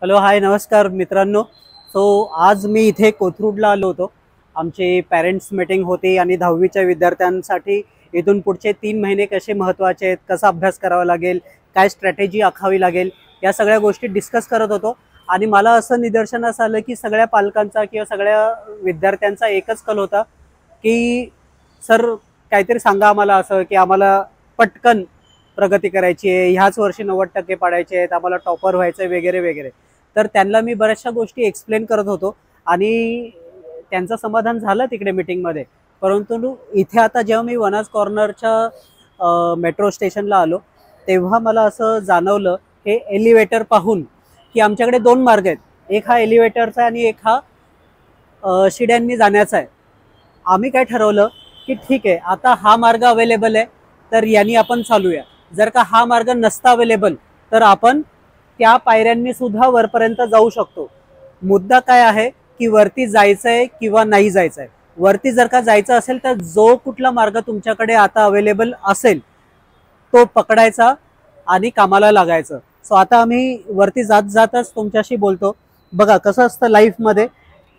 Hello hi नमस्कार मित्रांनो. आज मी इथे कोथरूडला आलो होतो. आमची पॅरेंट्स मीटिंग होती आणि 10वीच्या विद्यार्थ्यांसाठी इथून पुढचे 3 महिने कसे महत्त्वाचे आहेत, कसा अभ्यास करावा लागेल, काय स्ट्रॅटेजी आखावी लागेल, या सगळ्या गोष्टी डिस्कस करत होतो. आणि मला असं निदर्शनास आलं की सगळ्या पालकांचा किंवा सगळ्या विद्यार्थ्यांचा एकच कल होता की सर काहीतरी सांगा आम्हाला, असं की आम्हाला पटकन प्रगती करायची आहे, ह्याच वर्षी 90% पाडायचे आहेत, आम्हाला टॉपर व्हायचं आहे वगैरे वगैरे. तर त्यांना मी बऱ्याचशा गोष्टी एक्सप्लेन करत होतो आणि त्यांचं समाधान झालं तिकडे मीटिंगमध्ये. परंतु इथे आता जेव्हा मी वनाज कॉर्नरच्या मेट्रो स्टेशनला आलो तेव्हा मला असं जाणवलं हे एलिव्हेटर पाहून की आमच्याकडे 2 मार्ग आहेत. एक हा एलिव्हेटरचा आणि एक हा शिड्यांनी जाण्याचा आहे. आम्ही काय ठरवलं की ठीक आहे, आता हा मार्ग अवेलेबल आहे तर यांनी आपण चालूया. जर का हा मार्ग नसता अवेलेबल तर आपण त्या पायऱ्यांनी सुद्धा वरपर्यंत जाऊ शकतो. मुद्दा काय आहे की वरती जायचंय किंवा नाही जायचंय. वरती जर का जायचं असेल तर जो कुठला मार्ग तुमच्याकडे आता अवेलेबल असेल तो पकडायचा आणि कामाला लागायचं. सो आता आम्ही वरती जात जातच तुमच्याशी बोलतो. बघा कसं असतं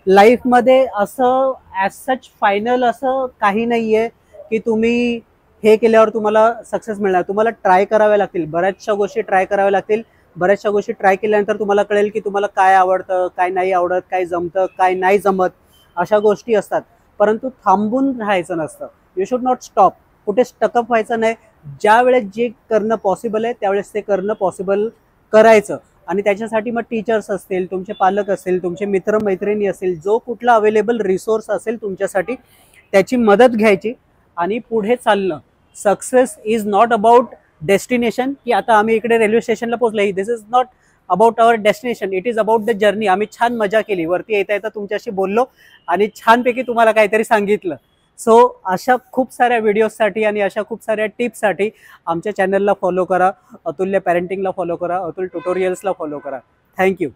लाईफमध्ये असं ॲज सच फायनल असं काही नाहीये की तुम्ही हे केल्यावर तुम्हाला सक्सेस मिळणार. तुम्हाला ट्राय कराव्या लागतील, बऱ्याचशा गोष्टी ट्राय कराव्या लागतील. बऱ्याचशा गोष्टी ट्राय केल्यानंतर तुम्हाला कळेल की तुम्हाला काय आवडतं, काय नाही आवडत, काय जमतं, काय नाही जमत, अशा गोष्टी असतात. परंतु थांबून राहायचं नसतं. You should not stop. कुठे स्टकअप व्हायचं नाही. ज्या वेळेस जे करणं पॉसिबल आहे त्यावेळेस ते करणं पॉसिबल करायचं. आणि त्याच्यासाठी मग टीचर्स असतील, तुमचे पालक असतील, तुमचे मित्रमैत्रिणी असतील, जो कुठला अवेलेबल रिसोर्स असेल तुमच्यासाठी त्याची मदत घ्यायची आणि पुढे चालणं. Success is not about destination की आता आम्ही इकडे रेल्वे स्टेशनला पोहोचलो. This is not about our destination, it is about the journey. आम्ही छान मजा केली, वरती येता येता तुमच्याशी बोललो आणि छानपैकी तुम्हाला काहीतरी सांगितलं. सो अशा खूप साऱ्या व्हिडिओजसाठी आणि अशा खूप साऱ्या टिप्ससाठी आमच्या चॅनलला फॉलो करा. अतुल्य पॅरेंटिंगला फॉलो करा, अतुल ट्युटोरियल्सला फॉलो करा. थँक्यू.